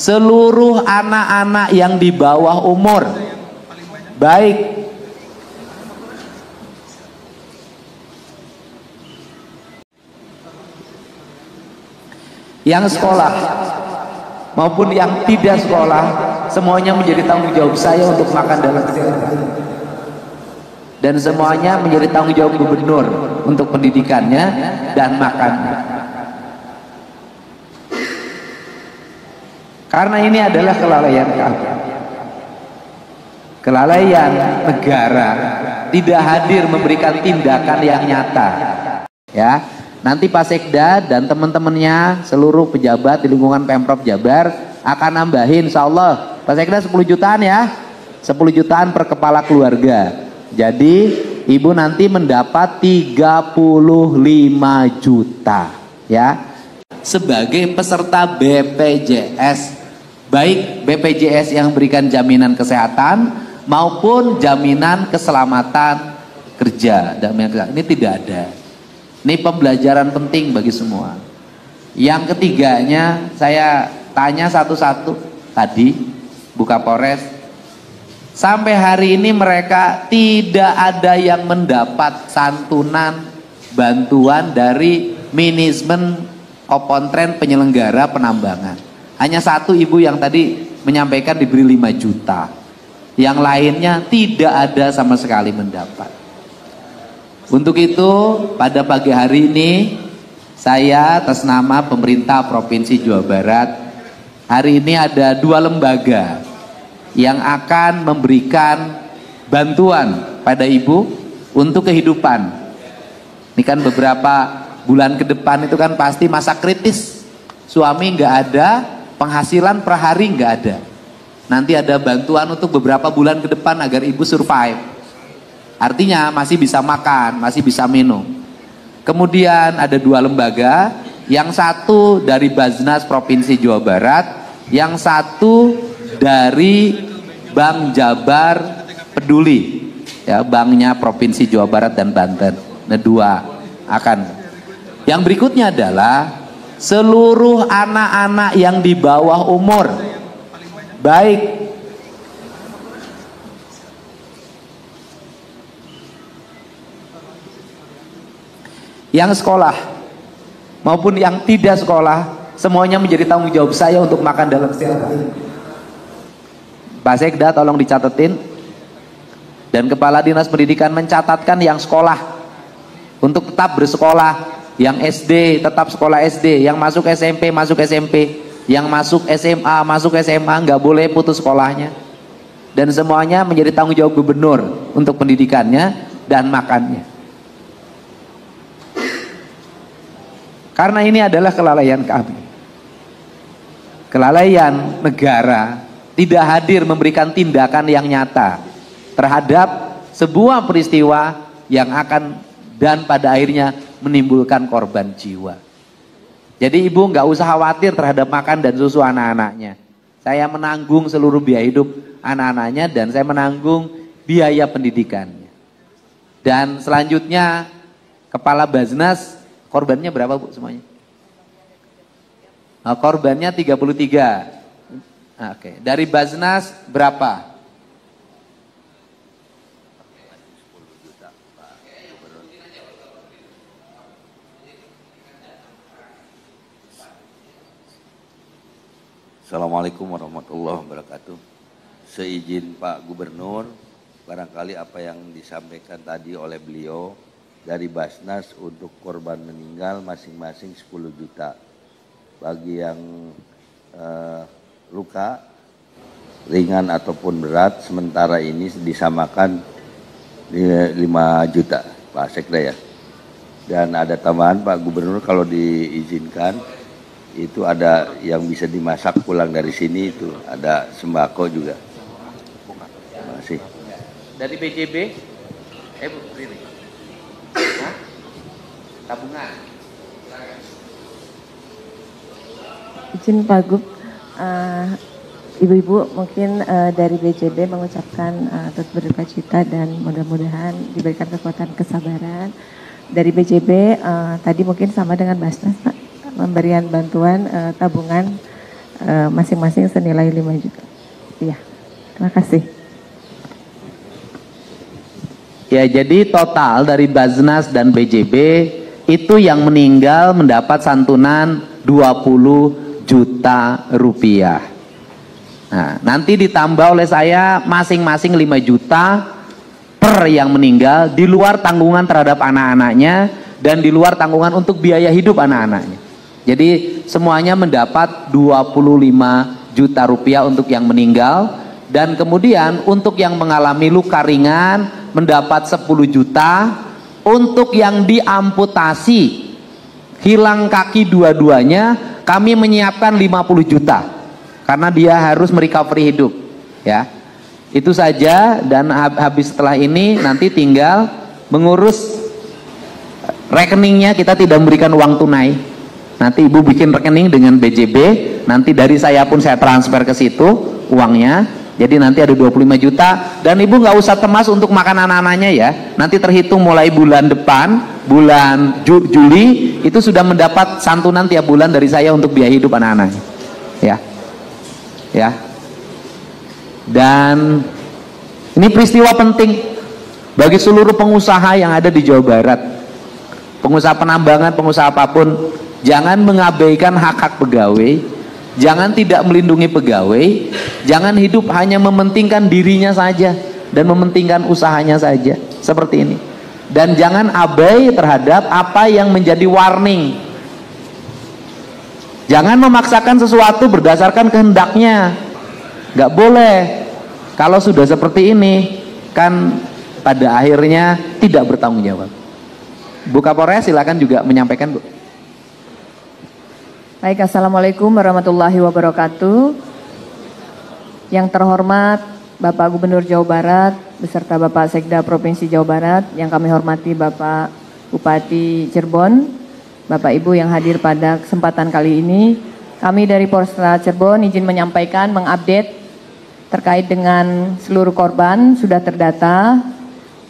seluruh anak-anak yang di bawah umur, baik yang sekolah maupun yang tidak sekolah, semuanya menjadi tanggung jawab saya untuk makan dalam kesehatan, dan semuanya menjadi tanggung jawab gubernur untuk pendidikannya dan makannya. Karena ini adalah kelalaian kami, kelalaian negara tidak hadir memberikan tindakan yang nyata. Ya, nanti Pak Sekda dan teman-temannya, seluruh pejabat di lingkungan Pemprov Jabar akan nambahin, insya Allah Pak Sekda 10 jutaan ya, 10 jutaan per kepala keluarga. Jadi ibu nanti mendapat 35 juta ya, sebagai peserta BPJS, baik BPJS yang berikan jaminan kesehatan maupun jaminan keselamatan kerja. Ini tidak ada. Ini pembelajaran penting bagi semua. Yang ketiganya, saya tanya satu-satu tadi, Bu Kapolres, sampai hari ini mereka tidak ada yang mendapat santunan bantuan dari manajemen Kopontren penyelenggara penambangan. Hanya satu ibu yang tadi menyampaikan diberi 5 juta. Yang lainnya tidak ada sama sekali mendapat. Untuk itu pada pagi hari ini saya atas nama pemerintah Provinsi Jawa Barat, hari ini ada 2 lembaga yang akan memberikan bantuan pada ibu untuk kehidupan. Ini kan beberapa bulan ke depan itu kan pasti masa kritis, suami nggak ada, penghasilan per hari nggak ada. Nanti ada bantuan untuk beberapa bulan ke depan agar ibu survive. Artinya masih bisa makan, masih bisa minum. Kemudian ada 2 lembaga, yang satu dari Baznas Provinsi Jawa Barat, yang satu dari Bank Jabar Peduli, ya, banknya Provinsi Jawa Barat dan Banten. Nah, 2 akan. Yang berikutnya adalah seluruh anak-anak yang di bawah umur, baik yang sekolah maupun yang tidak sekolah, semuanya menjadi tanggung jawab saya untuk makan dalam kesehatan. Pak Sekda tolong dicatetin, dan Kepala Dinas Pendidikan mencatatkan yang sekolah untuk tetap bersekolah, yang SD tetap sekolah SD, yang masuk SMP masuk SMP, yang masuk SMA nggak boleh putus sekolahnya, dan semuanya menjadi tanggung jawab gubernur untuk pendidikannya dan makannya. Karena ini adalah kelalaian kami, kelalaian negara tidak hadir memberikan tindakan yang nyata terhadap sebuah peristiwa yang akan dan pada akhirnya menimbulkan korban jiwa. Jadi ibu nggak usah khawatir terhadap makan dan susu anak-anaknya. Saya menanggung seluruh biaya hidup anak-anaknya dan saya menanggung biaya pendidikannya. Dan selanjutnya Kepala Baznas, korbannya berapa Bu semuanya? Nah, korbannya 33. Nah, oke. Dari Baznas berapa? Assalamualaikum warahmatullahi wabarakatuh. Seizin Pak Gubernur, barangkali apa yang disampaikan tadi oleh beliau dari Basnas untuk korban meninggal masing-masing 10 juta. Bagi yang luka ringan ataupun berat, sementara ini disamakan 5 juta Pak Sekda ya. Dan ada tambahan Pak Gubernur, kalau diizinkan, itu ada yang bisa dimasak pulang dari sini, itu ada sembako juga. Terima kasih. Dari BJB, Bu, ini. Hah? Tabungan. Izin Pak Gub, ibu-ibu mungkin dari BJB mengucapkan turut berduka cita dan mudah-mudahan diberikan kekuatan kesabaran. Dari BJB tadi mungkin sama dengan Basnas Pak, pemberian bantuan tabungan masing-masing senilai 5 juta. Iya, terima kasih. Ya, jadi total dari Baznas dan BJB itu yang meninggal mendapat santunan 20 juta rupiah. Nah, nanti ditambah oleh saya masing-masing 5 juta per yang meninggal di luar tanggungan terhadap anak-anaknya dan di luar tanggungan untuk biaya hidup anak-anaknya. Jadi semuanya mendapat 25 juta rupiah untuk yang meninggal, dan kemudian untuk yang mengalami luka ringan mendapat 10 juta, untuk yang diamputasi hilang kaki dua-duanya kami menyiapkan 50 juta karena dia harus merecovery hidup, ya. Itu saja, dan habis setelah ini nanti tinggal mengurus rekeningnya. Kita tidak memberikan uang tunai, nanti ibu bikin rekening dengan BJB, nanti dari saya pun saya transfer ke situ uangnya. Jadi nanti ada 25 juta, dan ibu nggak usah cemas untuk makan anak-anaknya ya. Nanti terhitung mulai bulan depan, bulan Juli itu sudah mendapat santunan tiap bulan dari saya untuk biaya hidup anak-anaknya, ya. Ya. Dan ini peristiwa penting bagi seluruh pengusaha yang ada di Jawa Barat. Pengusaha penambangan, pengusaha apapun, jangan mengabaikan hak-hak pegawai. Jangan tidak melindungi pegawai, jangan hidup hanya mementingkan dirinya saja dan mementingkan usahanya saja, seperti ini. Dan jangan abai terhadap apa yang menjadi warning. Jangan memaksakan sesuatu berdasarkan kehendaknya, nggak boleh. Kalau sudah seperti ini, kan pada akhirnya tidak bertanggung jawab. Bu Kapolres silakan juga menyampaikan, Bu. Baik, Assalamualaikum warahmatullahi wabarakatuh. Yang terhormat Bapak Gubernur Jawa Barat beserta Bapak Sekda Provinsi Jawa Barat, yang kami hormati Bapak Bupati Cirebon, Bapak Ibu yang hadir pada kesempatan kali ini, kami dari Polresta Cirebon izin menyampaikan, mengupdate terkait dengan seluruh korban sudah terdata.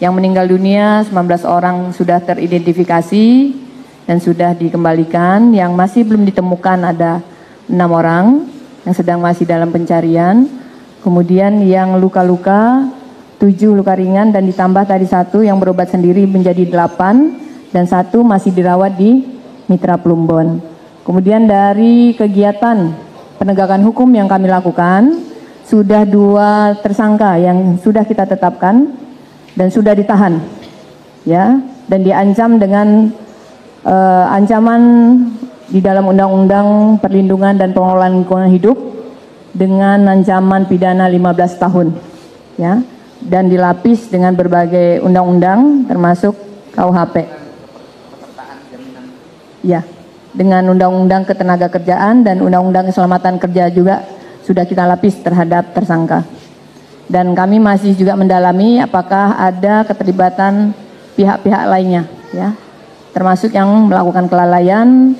Yang meninggal dunia 19 orang sudah teridentifikasi dan sudah dikembalikan. Yang masih belum ditemukan ada 6 orang yang sedang masih dalam pencarian. Kemudian yang luka-luka 7 luka ringan, dan ditambah tadi 1 yang berobat sendiri menjadi 8, dan 1 masih dirawat di Mitra Plumbon. Kemudian dari kegiatan penegakan hukum yang kami lakukan, sudah 2 tersangka yang sudah kita tetapkan dan sudah ditahan, ya, dan diancam dengan ancaman di dalam Undang-Undang Perlindungan dan Pengelolaan Lingkungan Hidup dengan ancaman pidana 15 tahun, ya, dan dilapis dengan berbagai undang-undang termasuk KUHP, ya, dengan Undang-Undang Ketenagakerjaan dan Undang-Undang Keselamatan Kerja juga sudah kita lapis terhadap tersangka. Dan kami masih juga mendalami apakah ada keterlibatan pihak-pihak lainnya, ya, termasuk yang melakukan kelalaian,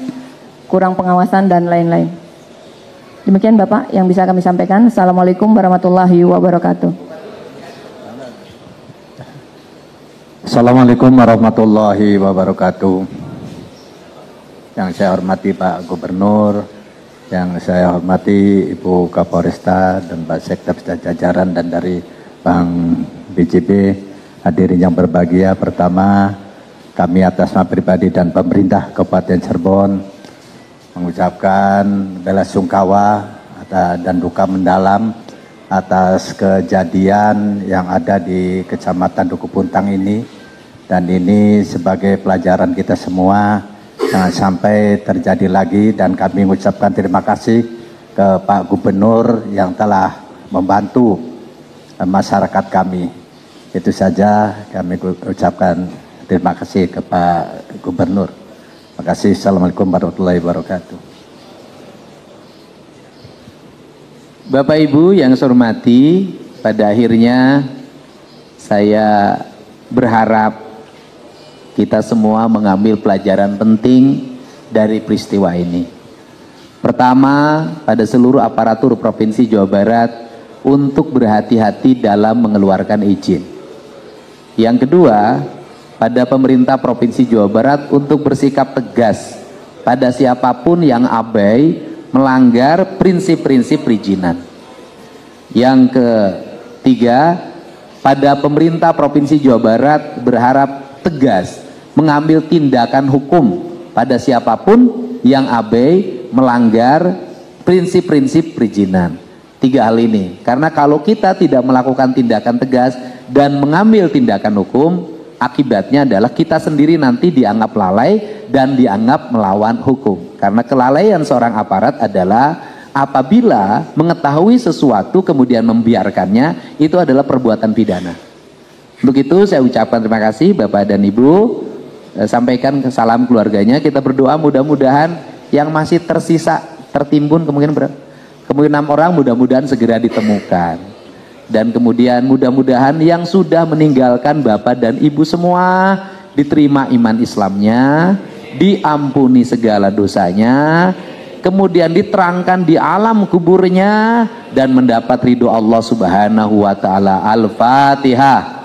kurang pengawasan, dan lain-lain. Demikian Bapak yang bisa kami sampaikan. Assalamualaikum warahmatullahi wabarakatuh. Assalamualaikum warahmatullahi wabarakatuh. Yang saya hormati Pak Gubernur, yang saya hormati Ibu Kapolresta dan Pak Sekda jajaran dan dari Bank BJB, hadirin yang berbahagia. Pertama, kami atas nama pribadi dan pemerintah Kabupaten Cirebon mengucapkan bela sungkawa dan duka mendalam atas kejadian yang ada di Kecamatan Duku Puntang ini, dan ini sebagai pelajaran kita semua jangan sampai terjadi lagi. Dan kami mengucapkan terima kasih ke Pak Gubernur yang telah membantu masyarakat kami. Itu saja, kami ucapkan terima kasih ke Pak Gubernur. Terima kasih. Assalamualaikum warahmatullahi wabarakatuh. Bapak Ibu yang saya hormati, pada akhirnya saya berharap kita semua mengambil pelajaran penting dari peristiwa ini. Pertama, pada seluruh aparatur Provinsi Jawa Barat untuk berhati-hati dalam mengeluarkan izin. Yang kedua, pada pemerintah Provinsi Jawa Barat untuk bersikap tegas pada siapapun yang abai melanggar prinsip-prinsip perizinan. Yang ketiga, pada pemerintah Provinsi Jawa Barat berharap tegas mengambil tindakan hukum pada siapapun yang abai melanggar prinsip-prinsip perizinan. 3 hal ini, karena kalau kita tidak melakukan tindakan tegas dan mengambil tindakan hukum, akibatnya adalah kita sendiri nanti dianggap lalai dan dianggap melawan hukum. Karena kelalaian seorang aparat adalah apabila mengetahui sesuatu kemudian membiarkannya, itu adalah perbuatan pidana. Untuk itu saya ucapkan terima kasih Bapak dan Ibu, sampaikan ke salam keluarganya. Kita berdoa mudah-mudahan yang masih tersisa, tertimbun kemungkinan 6 orang mudah-mudahan segera ditemukan. Dan kemudian mudah-mudahan yang sudah meninggalkan Bapak dan Ibu semua diterima iman Islamnya, diampuni segala dosanya, kemudian diterangkan di alam kuburnya dan mendapat ridho Allah Subhanahu wa taala. Al-Fatihah.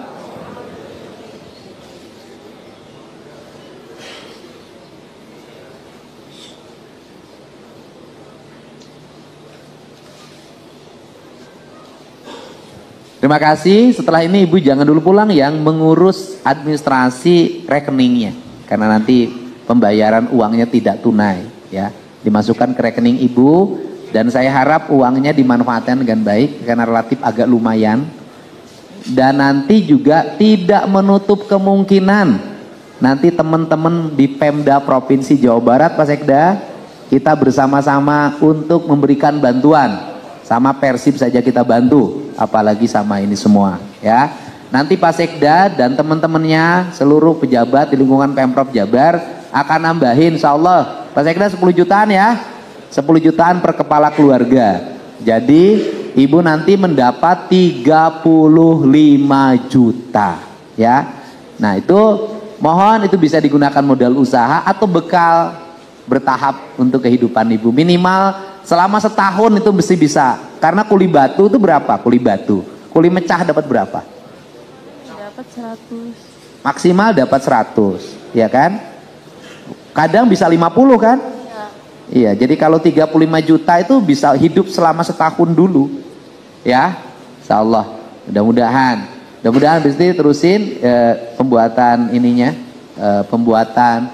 Terima kasih. Setelah ini Ibu jangan dulu pulang, yang mengurus administrasi rekeningnya, karena nanti pembayaran uangnya tidak tunai ya, dimasukkan ke rekening Ibu, dan saya harap uangnya dimanfaatkan dengan baik karena relatif agak lumayan. Dan nanti juga tidak menutup kemungkinan nanti teman-teman di Pemda Provinsi Jawa Barat, Pak Sekda, kita bersama-sama untuk memberikan bantuan. Sama Persib saja kita bantu, apalagi sama ini semua ya. Nanti Pak Sekda dan teman-temannya, seluruh pejabat di lingkungan Pemprov Jabar akan nambahin, insya Allah Pak Sekda 10 jutaan ya, 10 jutaan per kepala keluarga. Jadi Ibu nanti mendapat 35 juta ya. Nah itu mohon itu bisa digunakan modal usaha atau bekal bertahap untuk kehidupan Ibu. Minimal selama setahun itu mesti bisa. Karena kuli batu itu berapa? Kuli batu, kuli mecah dapat berapa? Dapat 100. Maksimal dapat 100, ya kan? Kadang bisa 50 kan? Iya, jadi kalau 35 juta itu bisa hidup selama setahun dulu. Ya, insya Allah. Mudah-mudahan bisa terusin pembuatan ininya, pembuatan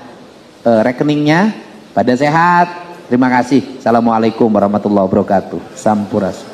rekeningnya. Pada sehat. Terima kasih. Assalamualaikum warahmatullahi wabarakatuh. Sampurasun.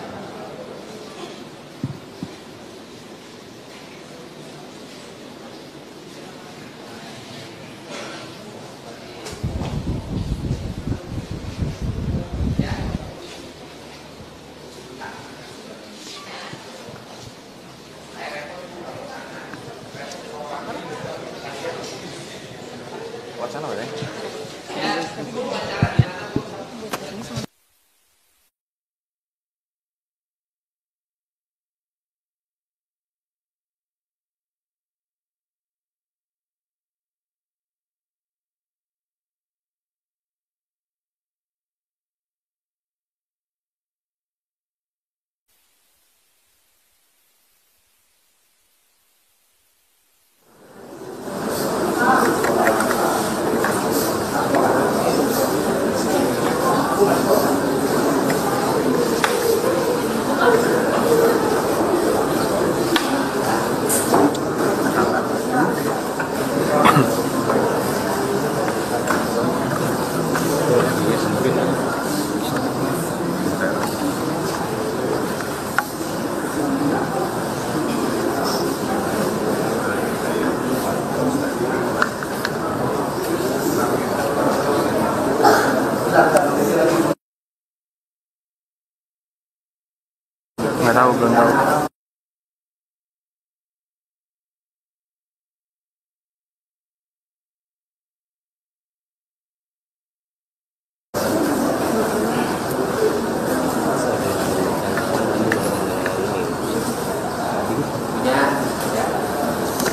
Nggak tahu, belum tahu.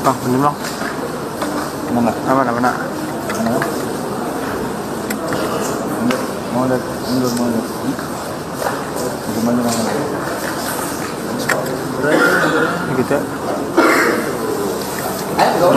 Bener bang. Mana? Mana? Mau lihat, mundur. Gimana namanya? Gitu. Ayo,